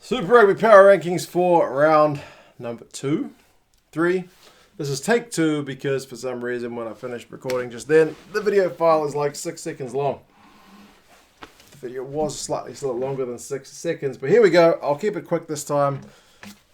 Super Rugby Power Rankings for round number 2, 3. This is take 2 because for some reason when I finished recording just then, the video file is like 6 seconds long. The video was slightly longer than 6 seconds, but here we go. I'll keep it quick this time.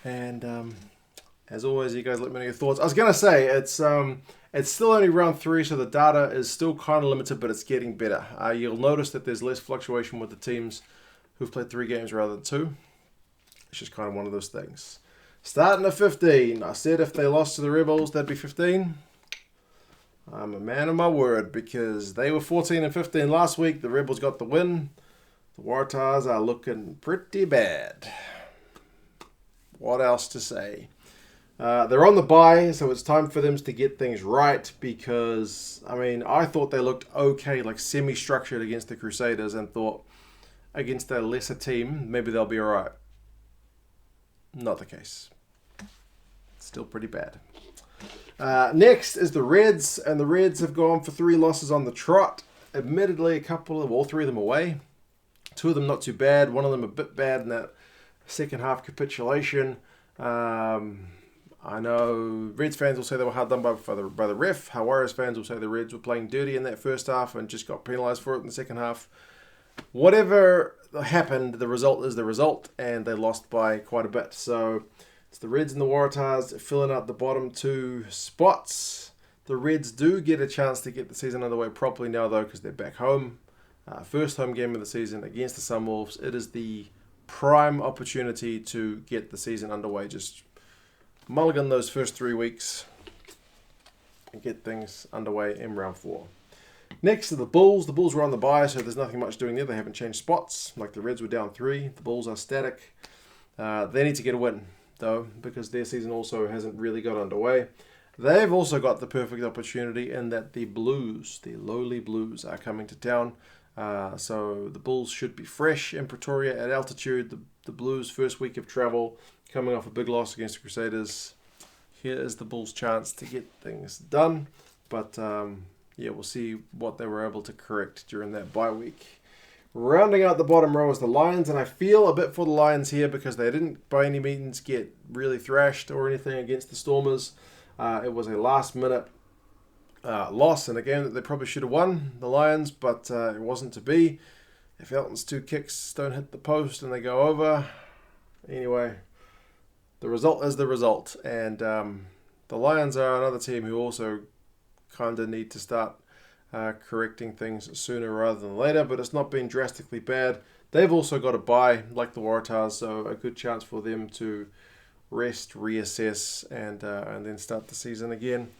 And as always, you guys let me know your thoughts. I was going to say, it's still only round 3, so the data is still kind of limited, but it's getting better. You'll notice that there's less fluctuation with the teams who've played 3 games rather than 2. It's just kind of one of those things. Starting at 15. I said if they lost to the Rebels, they'd be 15. I'm a man of my word because they were 14 and 15 last week. The Rebels got the win. The Waratahs are looking pretty bad. What else to say? They're on the bye, so it's time for them to get things right because, I thought they looked okay, like semi-structured against the Crusaders and thought against a lesser team, maybe they'll be all right. Not the case. Still pretty bad. Next is the Reds, and the Reds have gone for 3 losses on the trot. Admittedly, all 3 of them away. 2 of them not too bad. One of them a bit bad in that second half capitulation. I know Reds fans will say they were hard done by the ref. Warriors fans will say the Reds were playing dirty in that first half and just got penalised for it in the second half. Whatever happened, the result is the result, and they lost by quite a bit. So it's the Reds and the Waratahs filling out the bottom 2 spots. The Reds do get a chance to get the season underway properly now, though, because they're back home. First home game of the season against the Sunwolves. It is the prime opportunity to get the season underway. Just mulligan those first 3 weeks and get things underway in round 4. Next are the Bulls. The Bulls were on the bye, so there's nothing much doing there. They haven't changed spots. Like the Reds were down 3. The Bulls are static. They need to get a win, though, because their season also hasn't really got underway. They've also got the perfect opportunity in that the Blues, the lowly Blues, are coming to town. So the Bulls should be fresh in Pretoria at altitude. The Blues' first week of travel, coming off a big loss against the Crusaders. Here is the Bulls' chance to get things done. But we'll see what they were able to correct during that bye week. Rounding out the bottom row is the Lions, and I feel a bit for the Lions here because they didn't by any means get really thrashed or anything against the Stormers. It was a last-minute loss in a game that they probably should have won, the Lions, but it wasn't to be. If Elton's 2 kicks don't hit the post and they go over, anyway, the result is the result. And the Lions are another team who also kind of need to start correcting things sooner rather than later, but it's not been drastically bad. They've also got a bye, like the Waratahs, so a good chance for them to rest, reassess, and then start the season again.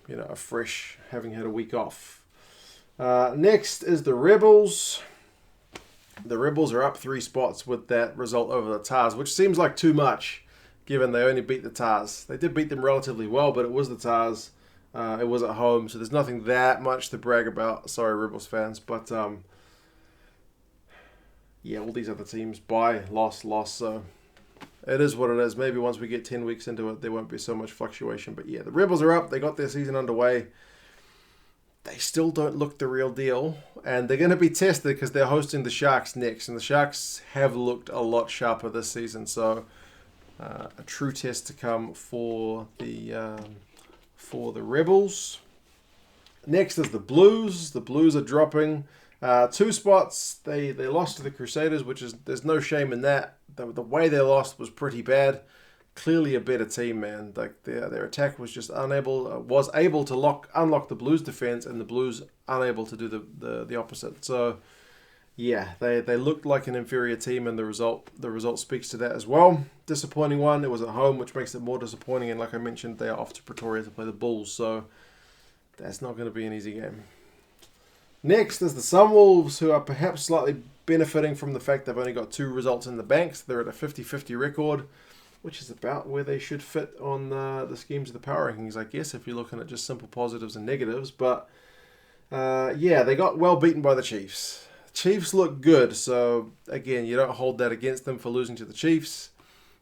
Afresh, having had a week off. Next is the Rebels. The Rebels are up 3 spots with that result over the Tars, which seems like too much, given they only beat the Tars. They did beat them relatively well, but it was the Tars. It was at home, so there's nothing that much to brag about. Sorry, Rebels fans, but all these other teams, bye, loss, so it is what it is. Maybe once we get 10 weeks into it, there won't be so much fluctuation. But the Rebels are up. They got their season underway. They still don't look the real deal, and they're going to be tested because they're hosting the Sharks next, and the Sharks have looked a lot sharper this season. So a true test to come for the Rebels. Next is the Blues. The Blues are dropping 2 spots. They lost to the Crusaders, there's no shame in that. The way they lost was pretty bad. Clearly a better team, man. Like their attack was just able to unlock the Blues defense, and the Blues unable to do the opposite. So they looked like an inferior team, and the result speaks to that as well. Disappointing one. It was at home, which makes it more disappointing. And like I mentioned, they are off to Pretoria to play the Bulls, so that's not going to be an easy game. Next is the Sunwolves, who are perhaps slightly benefiting from the fact they've only got 2 results in the bank. So they're at a 50-50 record, which is about where they should fit on the schemes of the power rankings, I guess, if you're looking at just simple positives and negatives. But they got well beaten by the Chiefs. Chiefs look good, so again, you don't hold that against them for losing to the Chiefs.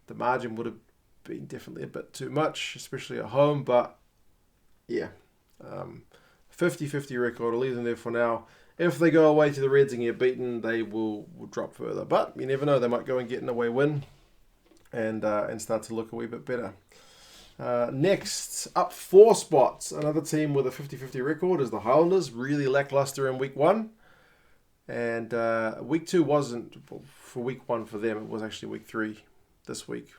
The margin would have been definitely a bit too much, especially at home, but 50-50 record. I'll leave them there for now. If they go away to the Reds and get beaten, they will drop further. But you never know, they might go and get an away win and start to look a wee bit better. Next, up 4 spots, another team with a 50-50 record is the Highlanders. Really lackluster in week 1. And week 2 wasn't for week 1 for them. It was actually week 3 this week.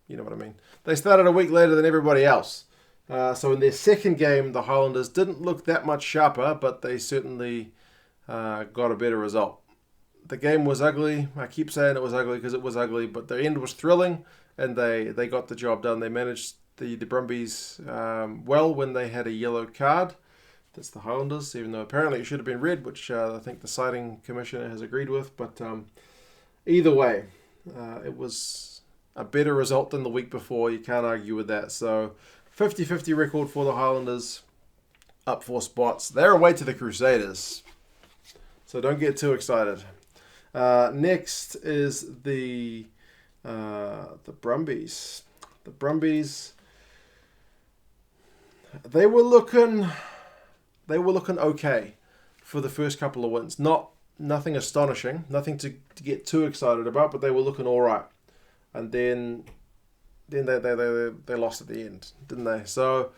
You know what I mean. They started a week later than everybody else. So in their second game, the Highlanders didn't look that much sharper, but they certainly got a better result. The game was ugly. I keep saying it was ugly because it was ugly, but the end was thrilling, and they got the job done. They managed the Brumbies well when they had a yellow card. That's the Highlanders, even though apparently it should have been red, which I think the citing commissioner has agreed with. But either way, it was a better result than the week before. You can't argue with that. So 50-50 record for the Highlanders, up 4 spots. They're away to the Crusaders, so don't get too excited. Next is the Brumbies. The Brumbies, they were looking okay for the first couple of wins. Nothing astonishing, nothing to get too excited about, but they were looking all right. And then they lost at the end, didn't they? So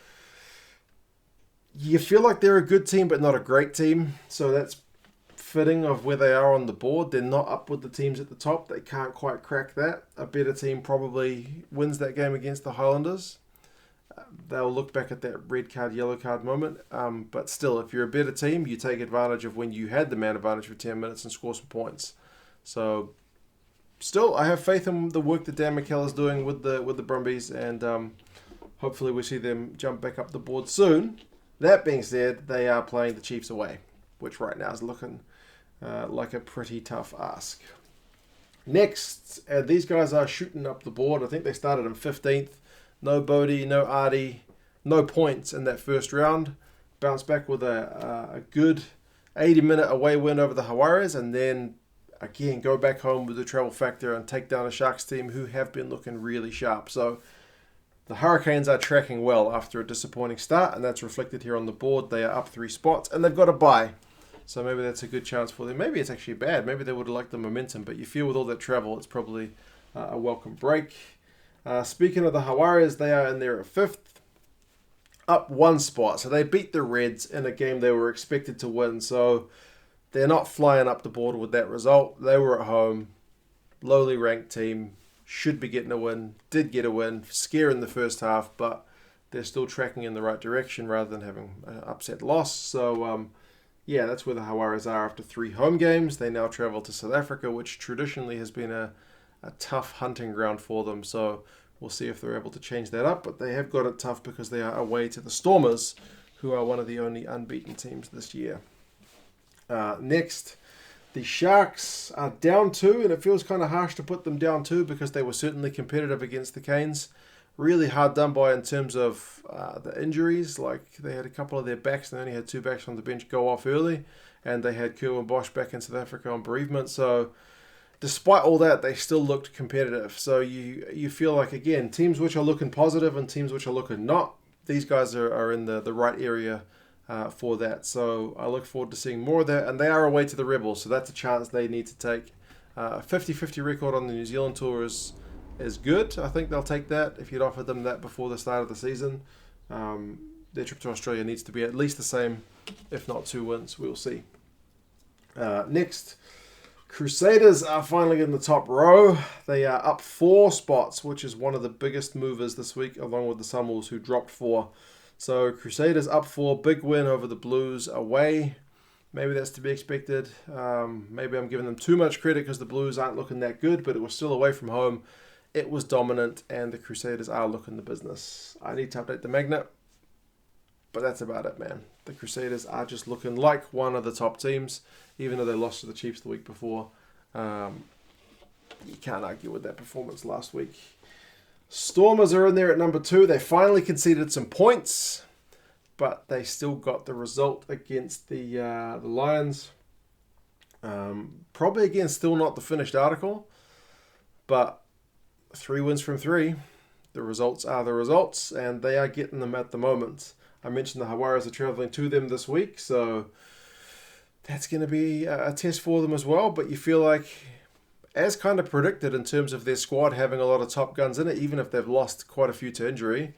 you feel like they're a good team, but not a great team. So that's fitting of where they are on the board. They're not up with the teams at the top. They can't quite crack that. A better team probably wins that game against the Highlanders. They'll look back at that red card, yellow card moment. But still, if you're a better team, you take advantage of when you had the man advantage for 10 minutes and score some points. So still, I have faith in the work that Dan McKell is doing with the Brumbies, and hopefully we see them jump back up the board soon. That being said, they are playing the Chiefs away, which right now is looking like a pretty tough ask. Next, these guys are shooting up the board. I think they started in 15th. No Bodie, no Artie, no points in that first round. Bounced back with a good 80-minute away win over the Highlanders, and then again go back home with the travel factor and take down a Sharks team who have been looking really sharp. So the Hurricanes are tracking well after a disappointing start, and that's reflected here on the board. They are up 3 spots, and they've got a bye. So maybe that's a good chance for them. Maybe it's actually bad. Maybe they would have liked the momentum, but you feel with all that travel, it's probably a welcome break. Speaking of the Highlanders, they are in there at 5th, up 1 spot. So they beat the Reds in a game they were expected to win. So they're not flying up the board with that result. They were at home, lowly ranked team, should be getting a win, did get a win, scare in the first half, but they're still tracking in the right direction rather than having an upset loss. So yeah, that's where the Highlanders are after 3 home games. They now travel to South Africa, which traditionally has been a tough hunting ground for them. So we'll see if they're able to change that up. But they have got it tough because they are away to the Stormers, who are one of the only unbeaten teams this year. Next, the Sharks are down 2, and it feels kind of harsh to put them down 2 because they were certainly competitive against the Canes. Really hard done by in terms of the injuries. Like they had a couple of their backs, and they only had 2 backs on the bench go off early, and they had Kerwin Bosch back in South Africa on bereavement. So despite all that, they still looked competitive. So you feel like, again, teams which are looking positive and teams which are looking not, these guys are in the right area for that. So I look forward to seeing more of that. And they are away to the Rebels, so that's a chance they need to take. 50-50 record on the New Zealand tour is good. I think they'll take that if you'd offered them that before the start of the season. Their trip to Australia needs to be at least the same, if not 2 wins. We'll see. Next, Crusaders are finally in the top row. They are up 4 spots, which is one of the biggest movers this week, along with the Sunwolves, who dropped 4. So Crusaders up 4, big win over the Blues away. Maybe that's to be expected. Maybe I'm giving them too much credit because the Blues aren't looking that good, but it was still away from home. It was dominant, and the Crusaders are looking the business. I need to update the magnet, but that's about it, man. The Crusaders are just looking like one of the top teams, even though they lost to the Chiefs the week before. You can't argue with that performance last week. Stormers are in there at number 2. They finally conceded some points, but they still got the result against the Lions. Probably, again, still not the finished article, but 3 wins from 3. The results are the results, and they are getting them at the moment. I mentioned the Highlanders are travelling to them this week, so that's going to be a test for them as well. But you feel like, as kind of predicted in terms of their squad having a lot of top guns in it, even if they've lost quite a few to injury,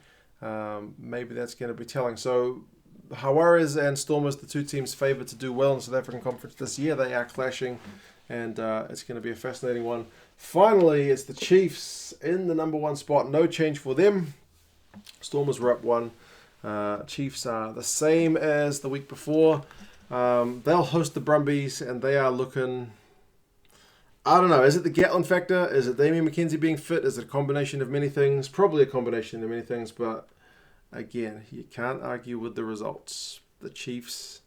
maybe that's going to be telling. So Hawaras and Stormers, the two teams favoured to do well in the South African Conference this year. They are clashing, and it's going to be a fascinating one. Finally, it's the Chiefs in the number 1 spot. No change for them. Stormers were up 1. Chiefs are the same as the week before. They'll host the Brumbies, and they are looking... I don't know. Is it the Gatlin factor? Is it Damian McKenzie being fit? Is it a combination of many things? Probably a combination of many things, but again, you can't argue with the results. The Chiefs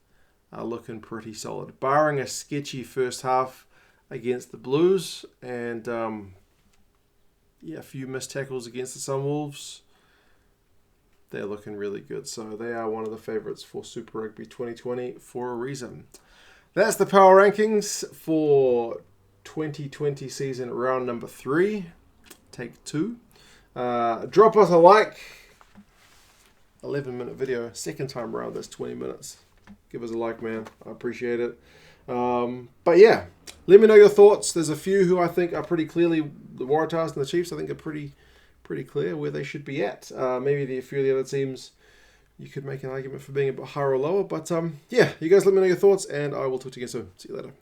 are looking pretty solid, barring a sketchy first half against the Blues and a few missed tackles against the Sunwolves. They're looking really good. So they are one of the favourites for Super Rugby 2020 for a reason. That's the power rankings for 2020 season round number 3. Take 2. Drop us a like. 11-minute video. Second time around, that's 20 minutes. Give us a like, man. I appreciate it. But yeah, let me know your thoughts. There's a few who I think are pretty clearly the Waratahs and the Chiefs. I think are pretty clear where they should be at. Maybe a few of the other teams you could make an argument for being a bit higher or lower. But yeah, you guys let me know your thoughts, and I will talk to you again soon. See you later.